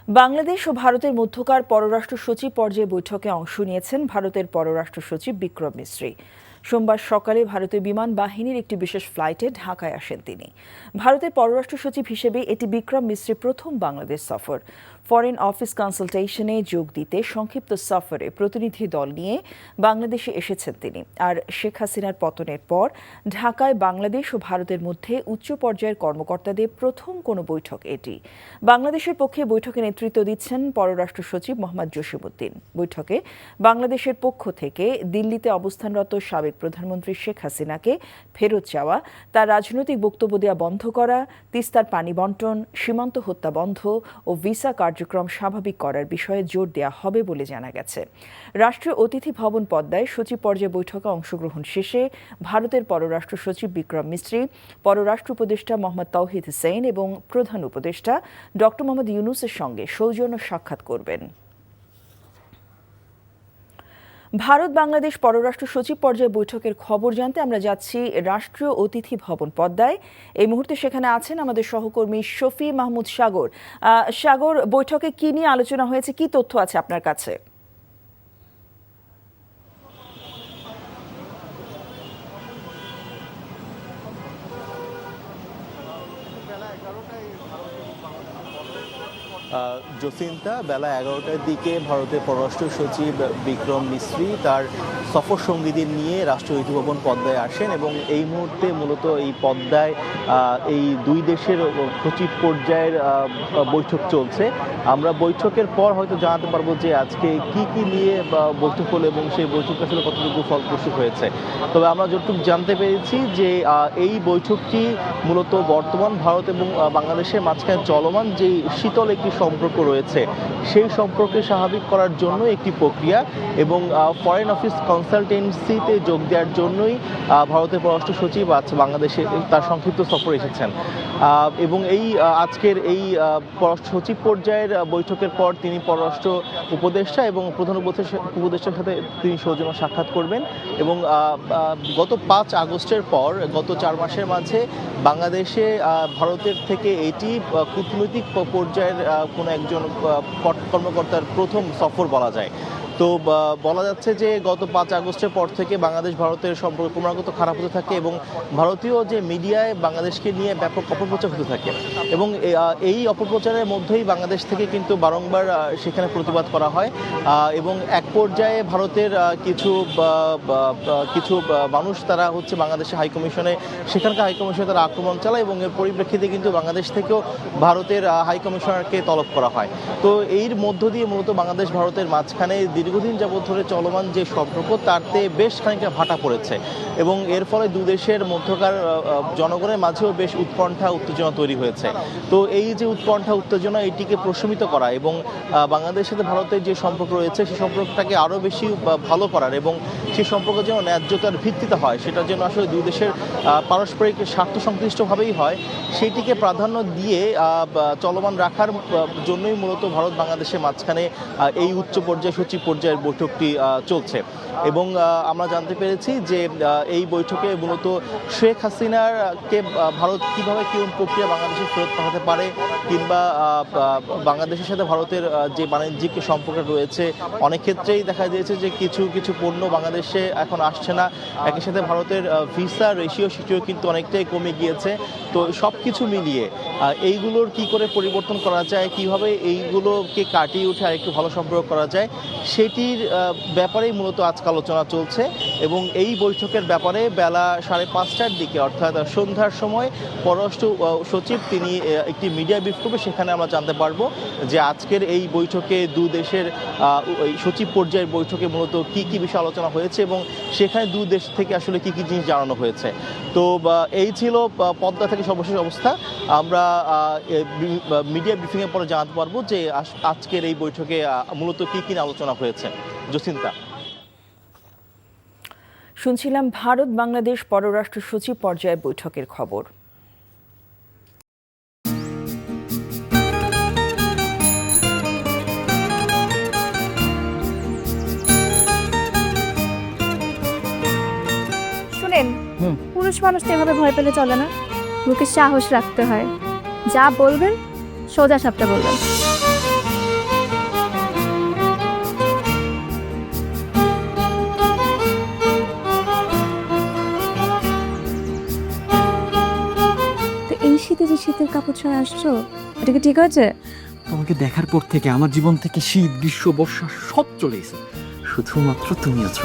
বাংলাদেশ ও ভারতের মধ্যকার পররাষ্ট্র সচিব পর্যায়ে বৈঠকে অংশ নিয়েছেন ভারতের পররাষ্ট্র সচিব বিক্রম মিশ্রি। সোমবার সকালে ভারতীয় বিমান বাহিনীর একটি বিশেষ ফ্লাইটে ঢাকায় আসেন তিনি। ভারতের পররাষ্ট্র সচিব হিসেবে এটি বিক্রম মিশ্রির প্রথম বাংলাদেশ সফর। ফরেন অফিস কনসালটেশনে যোগ দিতে সংক্ষিপ্ত সফরে প্রতিনিধি দল নিয়ে বাংলাদেশে এসেছেন তিনি। আর শেখ হাসিনার পতনের পর ঢাকায় বাংলাদেশ ও ভারতের মধ্যে উচ্চ পর্যায়ের কর্মকর্তাদের প্রথম কোনো বৈঠক এটি। বাংলাদেশের পক্ষে বৈঠকে নেতৃত্ব দিচ্ছেন পররাষ্ট্র সচিব মোহাম্মদ জসিমউদ্দিন। বৈঠকে বাংলাদেশের পক্ষ থেকে দিল্লিতে অবস্থানরত সাবেক প্রধানমন্ত্রী শেখ হাসিনাকে ফেরত যাওয়া, তার রাজনৈতিক বক্তব্য দেওয়া বন্ধ করা, তিস্তার পানি বণ্টন, সীমান্ত হত্যা বন্ধ ও ভিসা কার্যক্রম স্বাভাবিক করার বিষয়ে জোর দেওয়া হবে বলে জানা গেছে। রাষ্ট্রীয় অতিথি ভবন পদ্মায় সচিব পর্যায়ে বৈঠকে অংশগ্রহণ শেষে ভারতের পররাষ্ট্র সচিব বিক্রম মিশ্রি, পররাষ্ট্র উপদেষ্টা মোহাম্মদ তৌহিদ হুসেইন এবং প্রধান উপদেষ্টা ডক্টর মোহাম্মদ ইউনূসের সঙ্গে সৌজন্য সাক্ষাৎ করবেন। ভারত বাংলাদেশ পররাষ্ট্র সচিব পর্যায়ে বৈঠকের খবর জানতে আমরা যাচ্ছি রাষ্ট্রীয় অতিথি ভবন পদ্মায়। এই মুহূর্তে সেখানে আছেন আমাদের সহকর্মী শফি মাহমুদ সাগর। সাগর, বৈঠকে কি নিয়ে আলোচনা হয়েছে, কি তথ্য আছে আপনার কাছে? জসিন্তা, বেলা 11টার দিকে ভারতের পররাষ্ট্র সচিব বিক্রম মিশ্রি তার সফর সঙ্গীদের নিয়ে রাষ্ট্রীয় অতিথি ভবন পদ্মায় আসেন এবং এই মুহূর্তে মূলত এই পদ্মায় এই দুই দেশের সচিব পর্যায়ের বৈঠক চলছে। আমরা বৈঠকের পর হয়তো জানাতে পারবো যে আজকে কি নিয়ে বৈঠক হলো এবং সেই বৈঠক আসলে কতটুকু ফলপ্রসূ হয়েছে। তবে আমরা যতটুকু জানতে পেরেছি যে এই বৈঠকটি মূলত বর্তমান ভারত এবং বাংলাদেশের মাঝখানে চলমান যে শীতল একটি সম্পর্ক রয়েছে সেই সম্পর্কে স্বাভাবিক করার জন্য একটি প্রক্রিয়া এবং ফরেন অফিস কনসালটেন্সিতে যোগ দেওয়ার জন্যই ভারতের পররাষ্ট্র সচিব আজ বাংলাদেশে তার সংক্ষিপ্ত সফর এসেছেন এবং এই আজকের এই পররাষ্ট্র সচিব পর্যায়ের বৈঠকের পর তিনি পররাষ্ট্র উপদেষ্টা এবং প্রধান উপদেষ্টার সাথে তিনি সৌজন্য সাক্ষাৎ করবেন এবং গত 5 আগস্টের পর গত 4 মাসের মাঝে বাংলাদেশে ভারতের থেকে এটি কূটনৈতিক পর্যায়ের কোনো একজন কর্মকর্তার প্রথম সফর বলা যায়। তো বলা যাচ্ছে যে গত 5 আগস্টের পর থেকে বাংলাদেশ ভারতের সম্পর্ক ক্রমাগত খারাপ হতে থাকে এবং ভারতীয় যে মিডিয়ায় বাংলাদেশকে নিয়ে ব্যাপক অপপ্রচার হতে থাকে এবং এই অপপ্রচারের মধ্যেই বাংলাদেশ থেকে কিন্তু বারংবার সেখানে প্রতিবাদ করা হয় এবং এক পর্যায়ে ভারতের কিছু মানুষ তারা হচ্ছে বাংলাদেশের হাইকমিশনে সেখানকার হাইকমিশনে তারা আক্রমণ চালায় এবং এর পরিপ্রেক্ষিতে কিন্তু বাংলাদেশ থেকেও ভারতের হাইকমিশনারকে তলব করা হয়। তো এর মধ্য দিয়ে মূলত বাংলাদেশ ভারতের মাঝখানে দীর্ঘদিন যাবৎ ধরে চলমান যে সম্পর্ক তাতে বেশ খানিকটা ভাটা পড়েছে এবং এর ফলে দু দেশের মধ্যকার জনগণের মাঝেও বেশ উৎকণ্ঠা উত্তেজনা তৈরি হয়েছে। তো এই যে উৎকণ্ঠা উত্তেজনা এটিকে প্রশমিত করা এবং বাংলাদেশের সাথে ভারতের যে সম্পর্ক রয়েছে সেই সম্পর্কটাকে আরও বেশি ভালো করার এবং সেই সম্পর্ক যেন ন্যায্যতার ভিত্তিতে হয়, সেটা যেন আসলে দুই দেশের পারস্পরিক স্বার্থ সংশ্লিষ্টভাবেই হয়, সেটিকে প্রাধান্য দিয়ে চলমান রাখার জন্যই মূলত ভারত বাংলাদেশের মাঝখানে এই উচ্চ পর্যায়ে সচিব পর্যায়ের বৈঠকটি চলছে এবং আমরা জানতে পেরেছি যে এই বৈঠকে মূলত শেখ হাসিনাকে ভারত কীভাবে কোন প্রক্রিয়া বাংলাদেশে ফেরত পাঠাতে পারে কিংবা বাংলাদেশের সাথে ভারতের যে বাণিজ্যিক সম্পর্ক রয়েছে অনেক ক্ষেত্রেই দেখা দিয়েছে যে কিছু পণ্য বাংলাদেশে এখন আসছে না, একই সাথে ভারতের ভিসা রেশিও সেটিও কিন্তু অনেকটাই কমে গিয়েছে। তো সব কিছু মিলিয়ে এইগুলোর কি করে পরিবর্তন করা যায়, কিভাবে এইগুলোকে কাটিয়ে উঠে আরেকটু ভালো সম্পর্ক করা যায় সেটির ব্যাপারেই মূলত আজকে আলোচনা চলছে এবং এই বৈঠকের ব্যাপারে বেলা 5:30টার দিকে অর্থাৎ সন্ধ্যার সময় পররাষ্ট্র সচিব তিনি একটি মিডিয়া ব্রিফ করবে, সেখানে আমরা জানতে পারবো যে আজকের এই বৈঠকে দু দেশের সচিব পর্যায়ের বৈঠকে মূলত কি বিষয় আলোচনা হয়েছে এবং সেখানে দু দেশ থেকে আসলে কি জিনিস জানানো হয়েছে। তো এই ছিল পদ্মা থেকে সর্বশেষ অবস্থা। আমরা মিডিয়া ব্রিফিংয়ের পরে জানাতে পারবো যে আজকের এই বৈঠকে মূলত কি আলোচনা হয়েছে। জসিন্তা, শুনছিলাম ভারত বাংলাদেশ পররাষ্ট্র সচিব পর্যায়ে বৈঠকের খবর। শুনেন, পুরুষ মানুষ তো এভাবে ভয় পেলে চলে না, মুখে সাহস রাখতে হয়। যা বলবেন সোজা সাপটা বলবেন। শীতের কাপড় ছাড়া আসছো, এটা কি ঠিক আছে? তোমাকে দেখার পর থেকে আমার জীবন থেকে শীত, গ্রীষ্ম, বর্ষা সব চলে গেছে, শুধুমাত্র তুমি আছো।